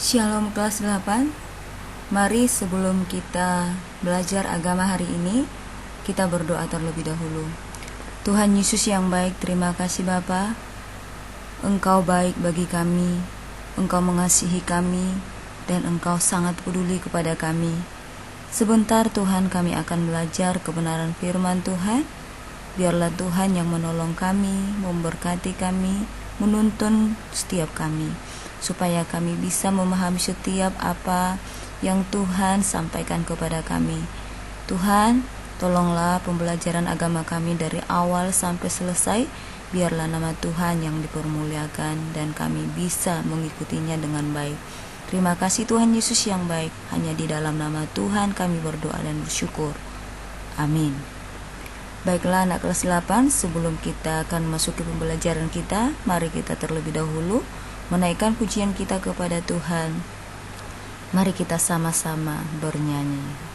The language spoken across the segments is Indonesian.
Shalom kelas 8. Mari sebelum kita belajar agama hari ini, kita berdoa terlebih dahulu. Tuhan Yesus yang baik, terima kasih Bapa. Engkau baik bagi kami, Engkau mengasihi kami, dan Engkau sangat peduli kepada kami. Sebentar Tuhan, kami akan belajar kebenaran firman Tuhan. Biarlah Tuhan yang menolong kami, memberkati kami, menuntun setiap kami, supaya kami bisa memahami setiap apa yang Tuhan sampaikan kepada kami. Tuhan, tolonglah pembelajaran agama kami dari awal sampai selesai. Biarlah nama Tuhan yang dipermuliakan dan kami bisa mengikutinya dengan baik. Terima kasih Tuhan Yesus yang baik. Hanya di dalam nama Tuhan kami berdoa dan bersyukur. Amin. Baiklah anak kelas 8, sebelum kita akan masuki pembelajaran kita, mari kita terlebih dahulu menaikkan pujian kita kepada Tuhan. Mari kita sama-sama bernyanyi.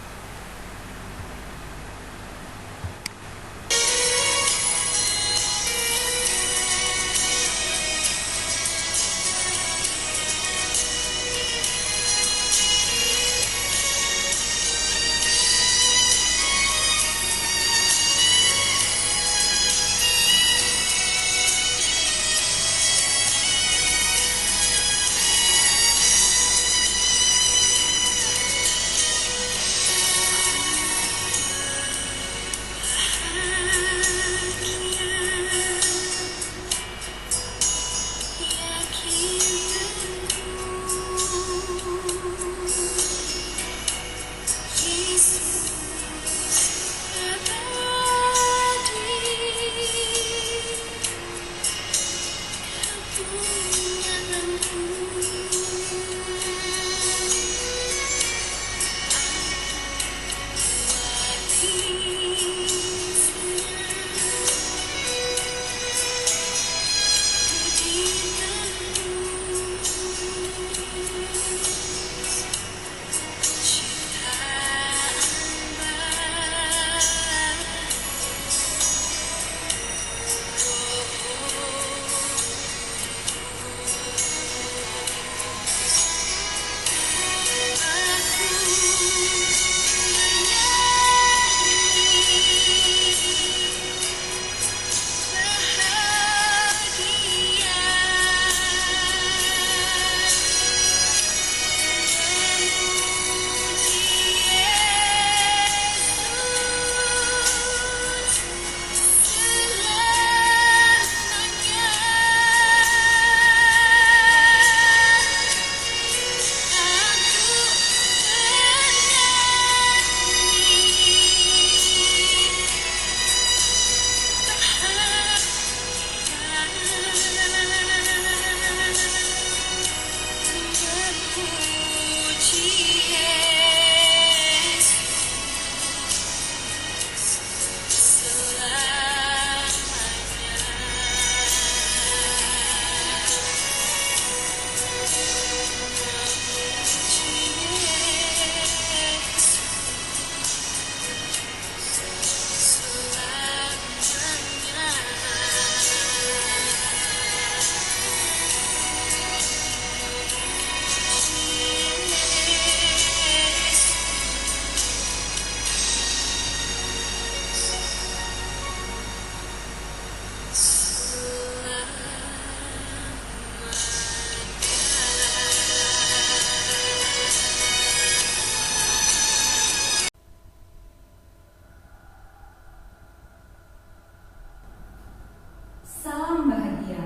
Salam bahagia.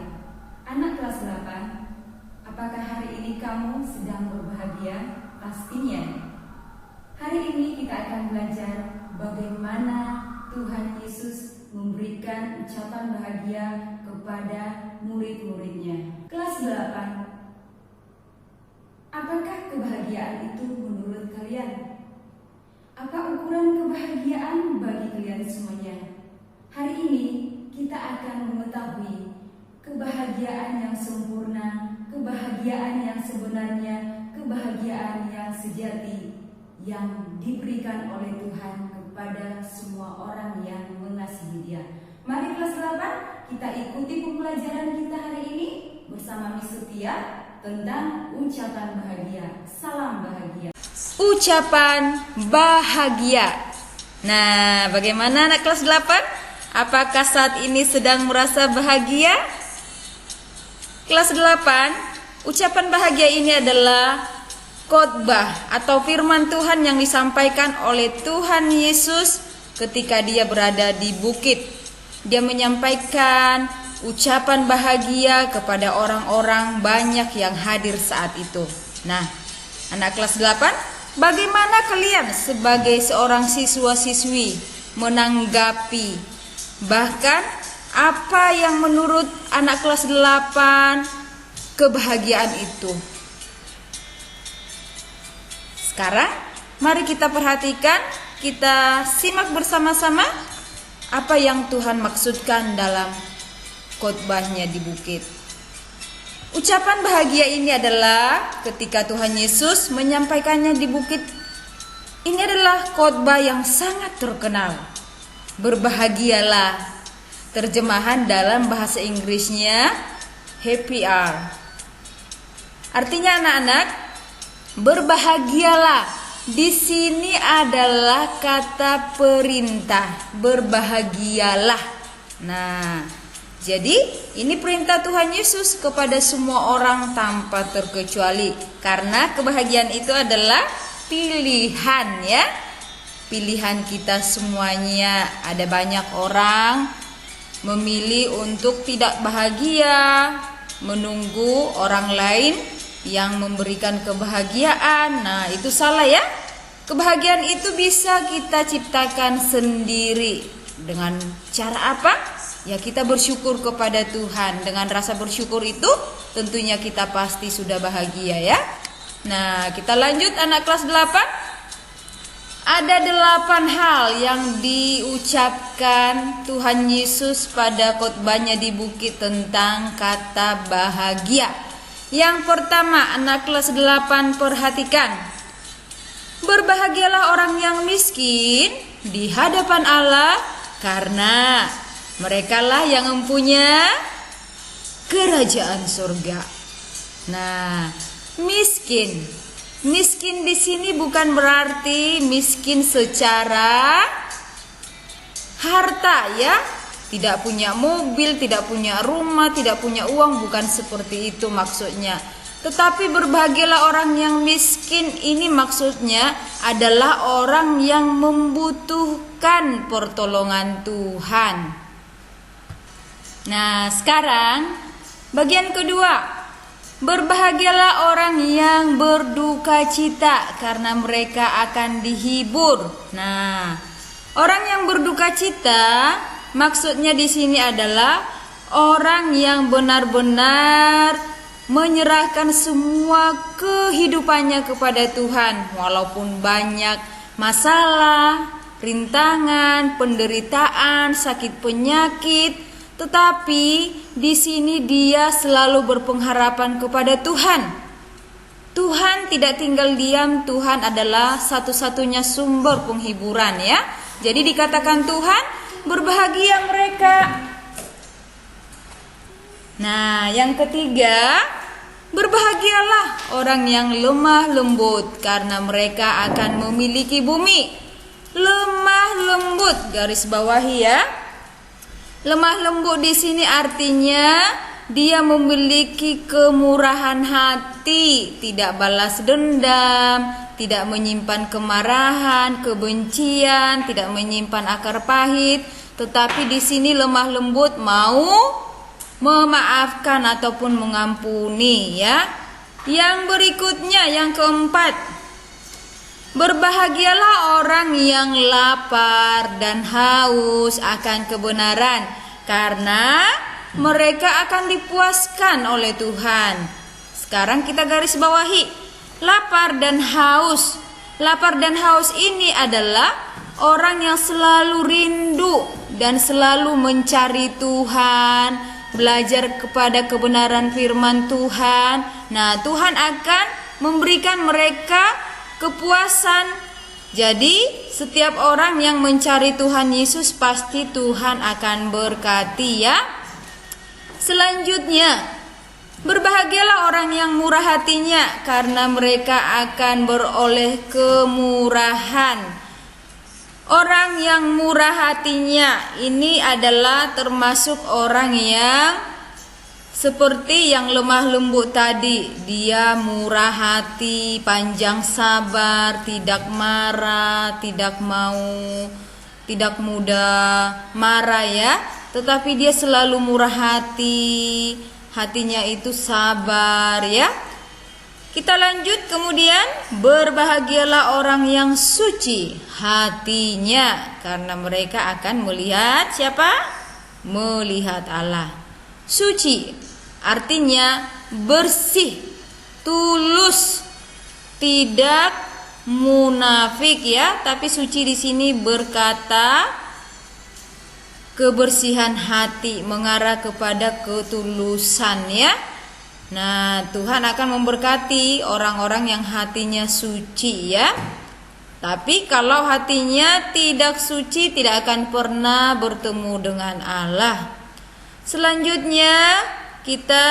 Anak kelas 8, apakah hari ini kamu sedang berbahagia? Pastinya. Hari ini kita akan belajar bagaimana Tuhan Yesus memberikan ucapan bahagia kepada murid-muridnya. Kelas 8, apakah kebahagiaan itu menurut kalian? Apa ukuran kebahagiaan bagi kalian semuanya? Hari ini kita akan mengetahui kebahagiaan yang sempurna, kebahagiaan yang sebenarnya, kebahagiaan yang sejati yang diberikan oleh Tuhan kepada semua orang yang mengasihi Dia. Mari kelas 8, kita ikuti pembelajaran kita hari ini bersama Miss Setia tentang ucapan bahagia. Salam bahagia. Ucapan bahagia. Nah, bagaimana anak kelas 8? Apakah saat ini sedang merasa bahagia? Kelas 8, ucapan bahagia ini adalah khotbah atau firman Tuhan yang disampaikan oleh Tuhan Yesus ketika dia berada di bukit. Dia menyampaikan ucapan bahagia kepada orang-orang banyak yang hadir saat itu. Nah, anak kelas 8, bagaimana kalian sebagai seorang siswa-siswi menanggapi, bahkan apa yang menurut anak kelas 8 kebahagiaan itu? Sekarang mari kita perhatikan, kita simak bersama-sama apa yang Tuhan maksudkan dalam khotbahnya di bukit. Ucapan bahagia ini adalah ketika Tuhan Yesus menyampaikannya di bukit. Ini adalah khotbah yang sangat terkenal. Berbahagialah. Terjemahan dalam bahasa Inggrisnya happy are. Artinya anak-anak, berbahagialah. Di sini adalah kata perintah, berbahagialah. Nah, jadi ini perintah Tuhan Yesus kepada semua orang tanpa terkecuali. Karena kebahagiaan itu adalah pilihan ya. Pilihan kita semuanya. Ada banyak orang memilih untuk tidak bahagia, menunggu orang lain yang memberikan kebahagiaan. Nah, itu salah ya. Kebahagiaan itu bisa kita ciptakan sendiri. Dengan cara apa? Ya, kita bersyukur kepada Tuhan. Dengan rasa bersyukur itu tentunya kita pasti sudah bahagia ya. Nah, kita lanjut anak kelas 8. Ada 8 hal yang diucapkan Tuhan Yesus pada khotbahnya di bukit tentang kata bahagia. Yang pertama, anak kelas 8 perhatikan. Berbahagialah orang yang miskin di hadapan Allah, karena merekalah yang mempunyai kerajaan surga. Nah, miskin di sini bukan berarti miskin secara harta ya. Tidak punya mobil, tidak punya rumah, tidak punya uang, bukan seperti itu maksudnya. Tetapi berbahagialah orang yang miskin ini maksudnya adalah orang yang membutuhkan pertolongan Tuhan. Nah, sekarang bagian kedua. Berbahagialah orang yang berduka cita karena mereka akan dihibur. Nah, orang yang berduka cita maksudnya di sini adalah orang yang benar-benar menyerahkan semua kehidupannya kepada Tuhan, walaupun banyak masalah, rintangan, penderitaan, sakit penyakit. Tetapi di sini dia selalu berpengharapan kepada Tuhan. Tuhan tidak tinggal diam, Tuhan adalah satu-satunya sumber penghiburan ya. Jadi dikatakan Tuhan, berbahagia mereka. Nah, yang ketiga, berbahagialah orang yang lemah lembut karena mereka akan memiliki bumi. Lemah lembut, garis bawahi ya. Lemah lembut di sini artinya dia memiliki kemurahan hati, tidak balas dendam, tidak menyimpan kemarahan, kebencian, tidak menyimpan akar pahit. Tetapi di sini lemah lembut mau memaafkan ataupun mengampuni ya. Yang berikutnya, yang keempat, berbahagialah orang yang lapar dan haus akan kebenaran, karena mereka akan dipuaskan oleh Tuhan. Sekarang kita garis bawahi, lapar dan haus. Lapar dan haus ini adalah orang yang selalu rindu dan selalu mencari Tuhan, belajar kepada kebenaran firman Tuhan. Nah, Tuhan akan memberikan mereka kepuasan. Jadi setiap orang yang mencari Tuhan Yesus pasti Tuhan akan berkati ya. Selanjutnya, Berbahagialah orang yang murah hatinya, karena mereka akan beroleh kemurahan. Orang yang murah hatinya ini adalah termasuk orang yang seperti yang lemah lembut tadi. Dia murah hati, panjang sabar, tidak marah, tidak mudah marah ya. Tetapi dia selalu murah hati, hatinya itu sabar ya. Kita lanjut kemudian, berbahagialah orang yang suci hatinya, karena mereka akan melihat siapa? Melihat Allah. Suci artinya bersih, tulus, tidak munafik ya, tapi suci di sini berkata kebersihan hati, mengarah kepada ketulusan ya. Nah, Tuhan akan memberkati orang-orang yang hatinya suci ya. Tapi kalau hatinya tidak suci, tidak akan pernah bertemu dengan Allah. Selanjutnya kita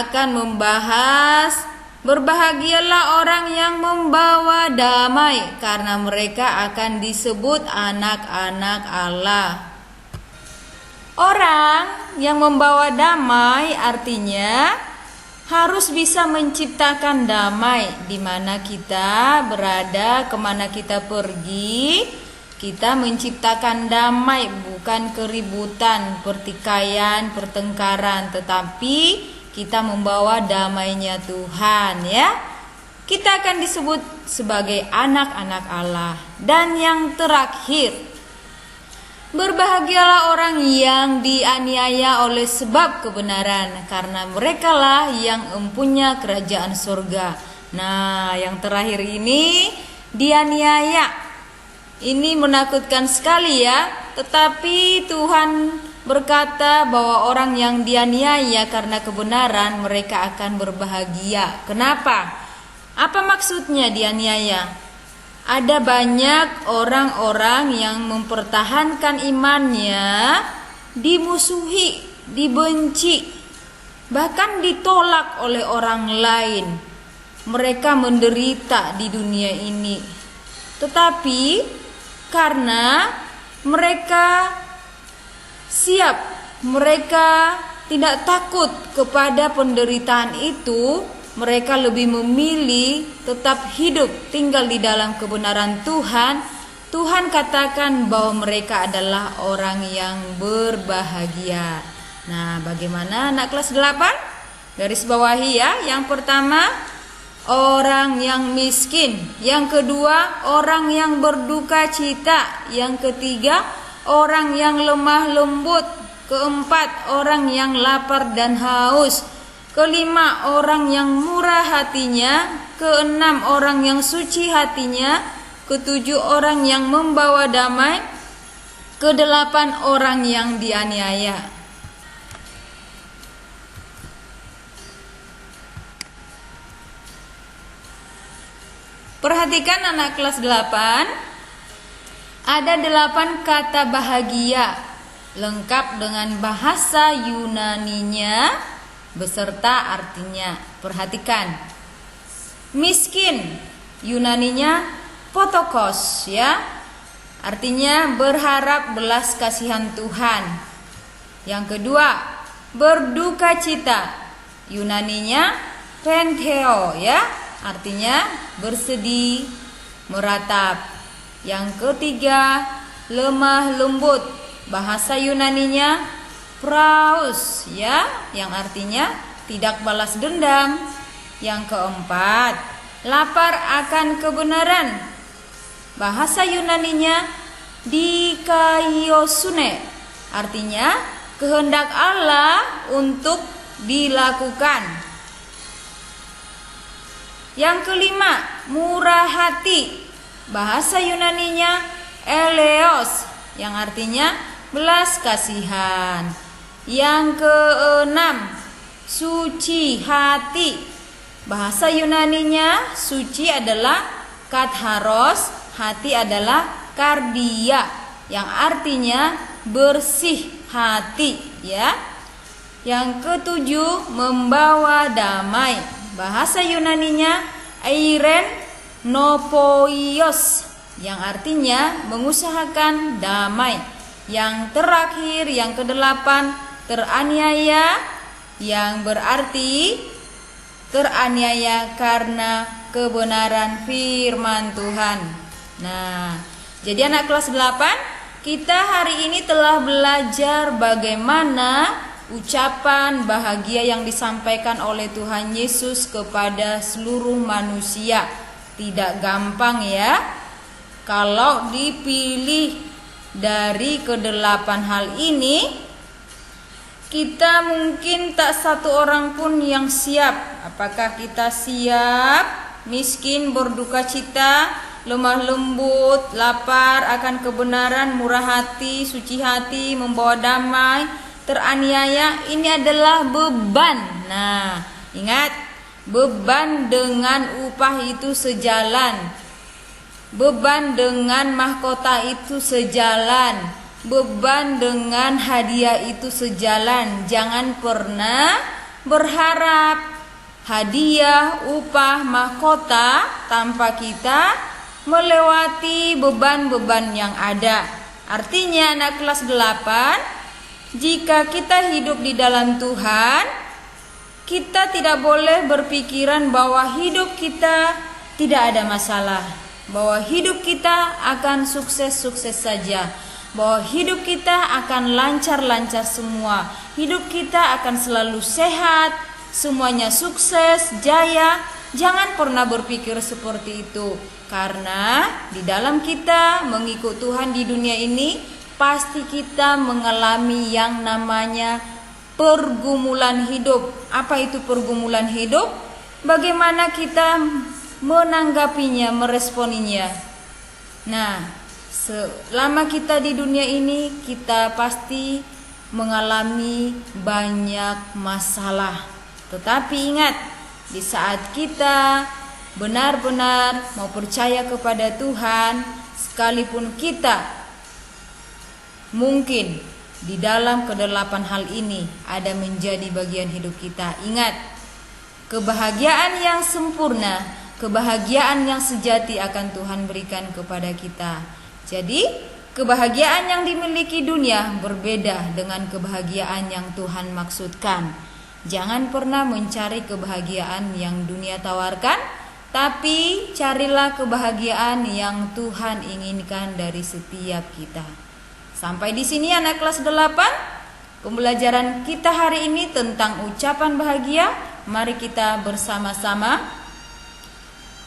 akan membahas berbahagialah orang yang membawa damai, karena mereka akan disebut anak-anak Allah. Orang yang membawa damai artinya harus bisa menciptakan damai di mana kita berada, kemana kita pergi. Kita menciptakan damai, bukan keributan, pertikaian, pertengkaran, tetapi kita membawa damainya Tuhan ya. Kita akan disebut sebagai anak-anak Allah. Dan yang terakhir, berbahagialah orang yang dianiaya oleh sebab kebenaran, karena merekalah yang empunya kerajaan surga. Nah, yang terakhir ini dianiaya. Ini menakutkan sekali ya, tetapi Tuhan berkata bahwa orang yang dianiaya karena kebenaran mereka akan berbahagia. Kenapa? Apa maksudnya dianiaya? Ada banyak orang-orang yang mempertahankan imannya dimusuhi, dibenci, bahkan ditolak oleh orang lain. Mereka menderita di dunia ini. Tetapi karena mereka siap, mereka tidak takut kepada penderitaan itu, mereka lebih memilih tetap hidup tinggal di dalam kebenaran Tuhan. Tuhan katakan bahwa mereka adalah orang yang berbahagia. Nah, bagaimana anak kelas 8? Garis bawahi ya. Yang pertama, orang yang miskin. Yang kedua, orang yang berduka cita. Yang ketiga, orang yang lemah lembut. Keempat, orang yang lapar dan haus. Kelima, orang yang murah hatinya. Keenam, orang yang suci hatinya. Ketujuh, orang yang membawa damai. Kedelapan, orang yang dianiaya. Perhatikan anak kelas 8. Ada 8 kata bahagia lengkap dengan bahasa Yunaninya beserta artinya. Perhatikan. Miskin, Yunaninya potokos ya. Artinya berharap belas kasihan Tuhan. Yang kedua, berduka cita, Yunaninya pentheo ya. Artinya bersedih, meratap. Yang ketiga, lemah lembut, bahasa Yunaninya praus ya, yang artinya tidak balas dendam. Yang keempat, lapar akan kebenaran, bahasa Yunaninya dikaiosune, artinya kehendak Allah untuk dilakukan. Yang kelima, murah hati, bahasa Yunaninya eleos, yang artinya belas kasihan. Yang keenam, suci hati, bahasa Yunaninya suci adalah katharos, hati adalah kardia, yang artinya bersih hati ya. Yang ketujuh, membawa damai. Bahasa Yunaninya eiren nopoios, yang artinya mengusahakan damai. Yang terakhir, yang kedelapan, teraniaya, yang berarti teraniaya karena kebenaran firman Tuhan. Nah, jadi anak kelas 8, kita hari ini telah belajar bagaimana ucapan bahagia yang disampaikan oleh Tuhan Yesus kepada seluruh manusia. Tidak gampang ya. Kalau dipilih dari kedelapan hal ini, kita mungkin tak satu orang pun yang siap. Apakah kita siap? Miskin, berduka cita, lemah lembut, lapar akan kebenaran, murah hati, suci hati, membawa damai, teraniaya. Ini adalah beban. Nah, ingat, beban dengan upah itu sejalan. Beban dengan mahkota itu sejalan. Beban dengan hadiah itu sejalan. Jangan pernah berharap hadiah, upah, mahkota tanpa kita melewati beban-beban yang ada. Artinya anak kelas 8, jika kita hidup di dalam Tuhan, kita tidak boleh berpikiran bahwa hidup kita tidak ada masalah, bahwa hidup kita akan sukses-sukses saja, bahwa hidup kita akan lancar-lancar semua, hidup kita akan selalu sehat, semuanya sukses, jaya. Jangan pernah berpikir seperti itu, karena di dalam kita mengikut Tuhan di dunia ini, pasti kita mengalami yang namanya pergumulan hidup. Apa itu pergumulan hidup? Bagaimana kita menanggapinya, meresponinya. Nah, selama kita di dunia ini, kita pasti mengalami banyak masalah. Tetapi ingat, di saat kita benar-benar mau percaya kepada Tuhan, sekalipun kita mungkin di dalam kedelapan hal ini ada menjadi bagian hidup kita, ingat, kebahagiaan yang sempurna, kebahagiaan yang sejati akan Tuhan berikan kepada kita. Jadi, kebahagiaan yang dimiliki dunia berbeda dengan kebahagiaan yang Tuhan maksudkan. Jangan pernah mencari kebahagiaan yang dunia tawarkan, tapi carilah kebahagiaan yang Tuhan inginkan dari setiap kita. Sampai di sini anak kelas 8, pembelajaran kita hari ini tentang ucapan bahagia. Mari kita bersama-sama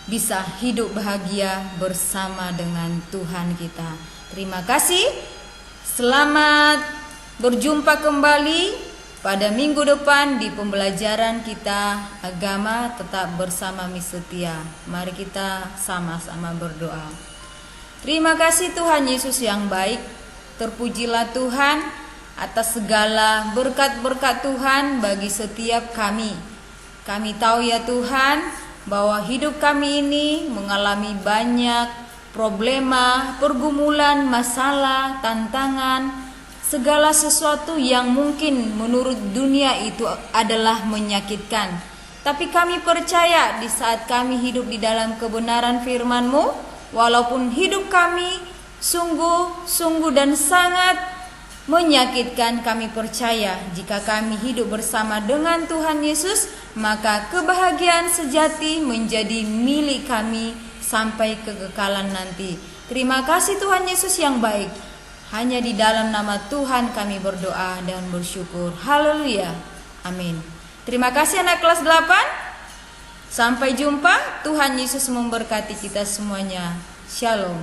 bisa hidup bahagia bersama dengan Tuhan kita. Terima kasih. Selamat berjumpa kembali pada minggu depan di pembelajaran kita agama tetap bersama Miss Setia. Mari kita sama-sama berdoa. Terima kasih Tuhan Yesus yang baik. Terpujilah Tuhan atas segala berkat-berkat Tuhan bagi setiap kami. Kami tahu ya Tuhan, bahwa hidup kami ini mengalami banyak problema, pergumulan, masalah, tantangan, segala sesuatu yang mungkin menurut dunia itu adalah menyakitkan. Tapi kami percaya di saat kami hidup di dalam kebenaran firman-Mu, walaupun hidup kami sungguh dan sangat menyakitkan, kami percaya jika kami hidup bersama dengan Tuhan Yesus, maka kebahagiaan sejati menjadi milik kami sampai kekekalan nanti. Terima kasih Tuhan Yesus yang baik. Hanya di dalam nama Tuhan kami berdoa dan bersyukur. Haleluya. Amin. Terima kasih anak kelas 8. Sampai jumpa. Tuhan Yesus memberkati kita semuanya. Shalom.